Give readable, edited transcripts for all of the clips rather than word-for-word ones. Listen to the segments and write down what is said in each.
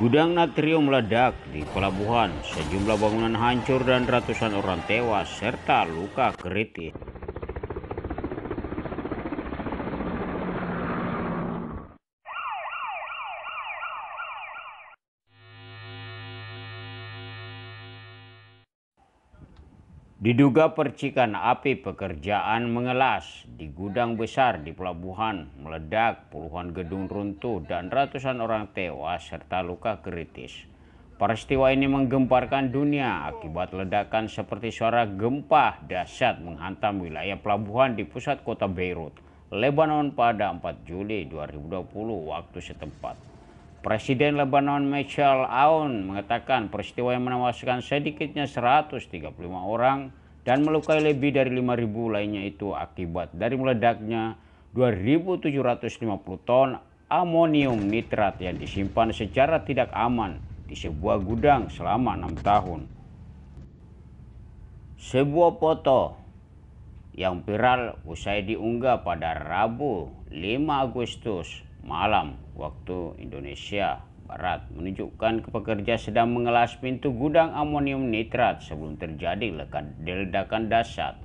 Gudang natrium meledak di pelabuhan, sejumlah bangunan hancur dan ratusan orang tewas serta luka kritis. Diduga percikan api pekerjaan mengelas di gudang besar di pelabuhan meledak, puluhan gedung runtuh dan ratusan orang tewas serta luka kritis. Peristiwa ini menggemparkan dunia akibat ledakan seperti suara gempa dahsyat menghantam wilayah pelabuhan di pusat kota Beirut, Lebanon pada 4 Juli 2020 waktu setempat. Presiden Lebanon Michel Aoun mengatakan peristiwa yang menewaskan sedikitnya 135 orang dan melukai lebih dari 5.000 lainnya itu akibat dari meledaknya 2.750 ton amonium nitrat yang disimpan secara tidak aman di sebuah gudang selama 6 tahun. Sebuah foto yang viral usai diunggah pada Rabu 5 Agustus malam waktu Indonesia Barat menunjukkan pekerja sedang mengelas pintu gudang amonium nitrat sebelum terjadi ledakan dahsyat.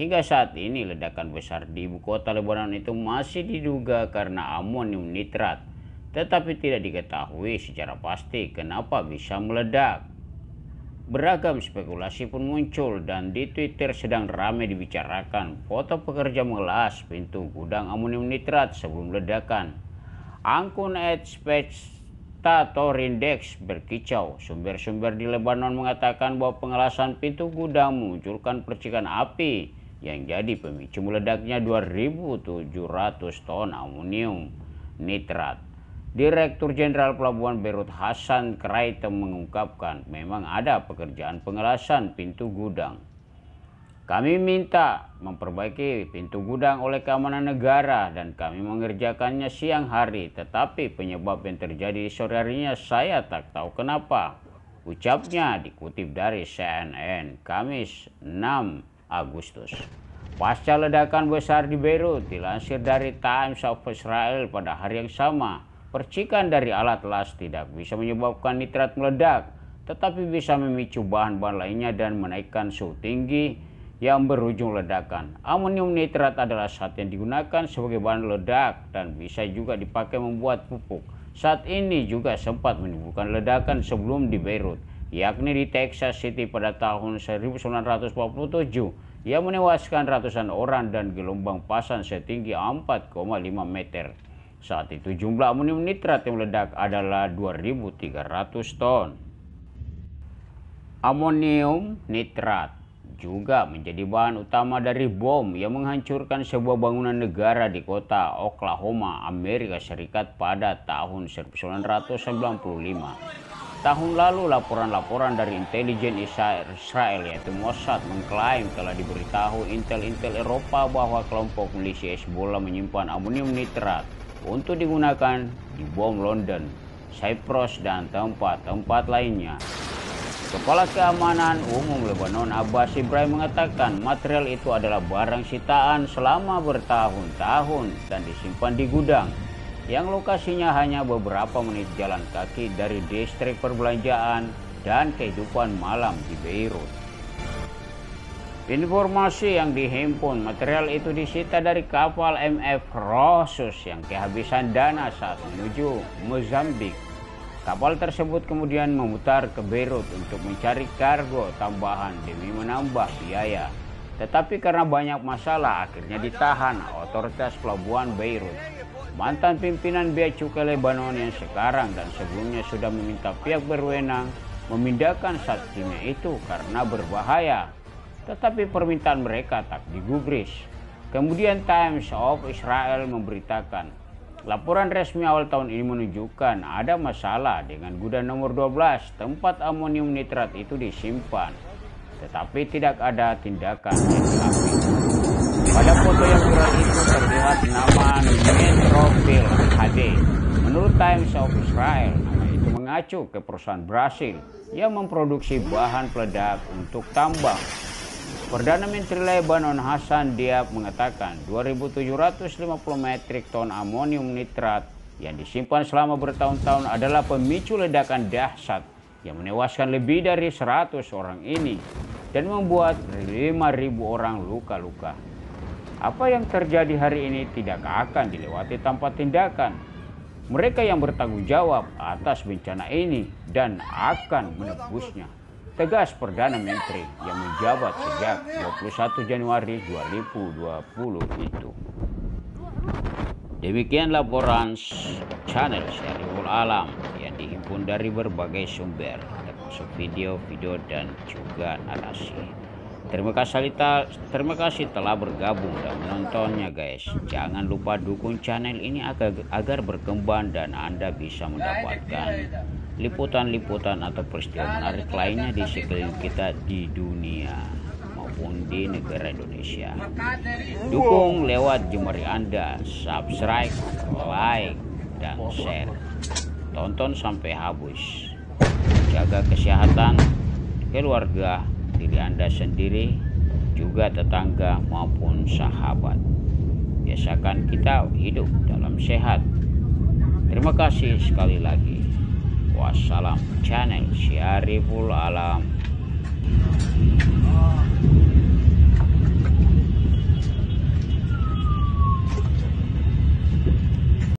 Hingga saat ini ledakan besar di ibu kota Lebanon itu masih diduga karena amonium nitrat, tetapi tidak diketahui secara pasti kenapa bisa meledak. Beragam spekulasi pun muncul dan di Twitter sedang ramai dibicarakan foto pekerja mengelas pintu gudang amonium nitrat sebelum ledakan. Akun @spectatorindex berkicau. Sumber-sumber di Lebanon mengatakan bahwa pengelasan pintu gudang memunculkan percikan api yang jadi pemicu meledaknya 2.700 ton amonium nitrat. Direktur Jenderal Pelabuhan Beirut Hassan Kraitem mengungkapkan memang ada pekerjaan pengelasan pintu gudang. Kami minta memperbaiki pintu gudang oleh keamanan negara dan kami mengerjakannya siang hari, tetapi penyebab yang terjadi di sore harinya saya tak tahu kenapa. Ucapnya dikutip dari CNN Kamis 6 Agustus. Pasca ledakan besar di Beirut, dilansir dari Times of Israel pada hari yang sama, percikan dari alat las tidak bisa menyebabkan nitrat meledak, tetapi bisa memicu bahan-bahan lainnya dan menaikkan suhu tinggi yang berujung ledakan. Amonium nitrat adalah zat yang digunakan sebagai bahan ledak dan bisa juga dipakai membuat pupuk. Saat ini juga sempat menimbulkan ledakan sebelum di Beirut, yakni di Texas City pada tahun 1947 yang menewaskan ratusan orang dan gelombang pasang setinggi 4,5 meter. Saat itu jumlah amonium nitrat yang meledak adalah 2.300 ton. Amonium nitrat juga menjadi bahan utama dari bom yang menghancurkan sebuah bangunan negara di kota Oklahoma, Amerika Serikat pada tahun 1995. Tahun lalu laporan-laporan dari intelijen Israel yaitu Mossad mengklaim telah diberitahu intel Eropa bahwa kelompok milisi Hezbollah menyimpan amonium nitrat untuk digunakan di bom London, Cyprus dan tempat-tempat lainnya. Kepala Keamanan Umum Lebanon Abbas Ibrahim mengatakan material itu adalah barang sitaan selama bertahun-tahun dan disimpan di gudang yang lokasinya hanya beberapa menit jalan kaki dari distrik perbelanjaan dan kehidupan malam di Beirut. Informasi yang dihimpun, material itu disita dari kapal MV Rosus yang kehabisan dana saat menuju Mozambik. Kapal tersebut kemudian memutar ke Beirut untuk mencari kargo tambahan demi menambah biaya. Tetapi karena banyak masalah akhirnya ditahan otoritas pelabuhan Beirut. Mantan pimpinan Bea Cukai Lebanon yang sekarang dan sebelumnya sudah meminta pihak berwenang memindahkan zat kimia itu karena berbahaya. Tetapi permintaan mereka tak digubris. Kemudian Times of Israel memberitakan laporan resmi awal tahun ini menunjukkan ada masalah dengan gudang nomor 12 tempat amonium nitrat itu disimpan, tetapi tidak ada tindakan yang diambil. Pada foto yang viral itu terlihat nama Metroville HD. Menurut Times of Israel, nama itu mengacu ke perusahaan Brasil yang memproduksi bahan peledak untuk tambang. Perdana Menteri Lebanon Hassan Diab mengatakan 2.750 metrik ton amonium nitrat yang disimpan selama bertahun-tahun adalah pemicu ledakan dahsyat yang menewaskan lebih dari 100 orang ini dan membuat 5.000 orang luka-luka. Apa yang terjadi hari ini tidak akan dilewati tanpa tindakan mereka yang bertanggung jawab atas bencana ini dan akan menebusnya, tegas Perdana Menteri yang menjabat sejak 21 Januari 2020 itu. Demikian laporan channel Syariful Alam yang dihimpun dari berbagai sumber, termasuk video, dan juga narasi. Terima kasih telah bergabung dan menontonnya guys. Jangan lupa dukung channel ini agar berkembang dan Anda bisa mendapatkan liputan-liputan atau peristiwa menarik lainnya di sekeliling kita di dunia maupun di negara Indonesia. Dukung lewat jemari Anda, subscribe, like, dan share. Tonton sampai habis. Jaga kesehatan keluarga, diri Anda sendiri, juga tetangga maupun sahabat. Biasakan kita hidup dalam sehat. Terima kasih sekali lagi. Wassalam, channel Syariful Alam.